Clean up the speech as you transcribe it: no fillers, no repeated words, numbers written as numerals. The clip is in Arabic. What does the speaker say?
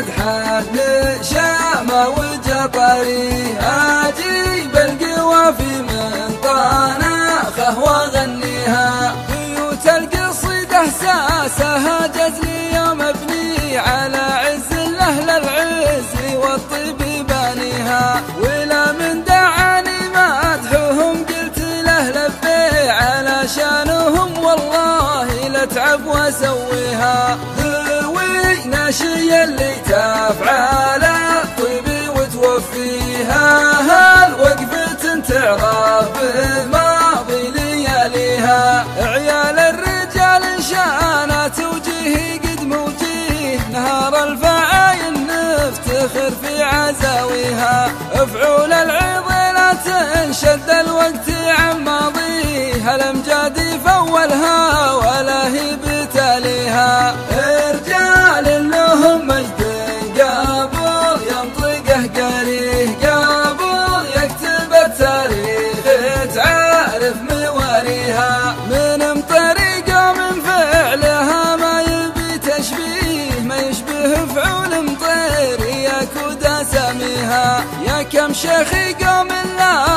مدحه لشامه وجبري، أجيب القوافي من طناخه وأغنيها. بيوت القصيدة ساسها جزلي مبني على عز أهل العز والطيب بانيها. ولا من دعاني مدحهم قلت له لبي، على شانهم والله لتعب واسويها. ذوي ناشي اللي تفعل الطيب وتوفيها، هالوقفة تعرف بماضي لياليها. عيال الرجال شانات وجيه قد موجيه، نهار الفعاين نفتخر في عزاويها. افعول العظ لا تنشد الوقت عن ماضيها، الامجاد فولها ولا هي بتاليها. رجال لهم مجد قبل ينطقه قريه، قبل يكتب التاريخ تعرف مواريها. من طريقه من فعلها ما يبي تشبيه، ما يشبه فعول مطير يا كود اساميها. يا كم شيخ قوم لا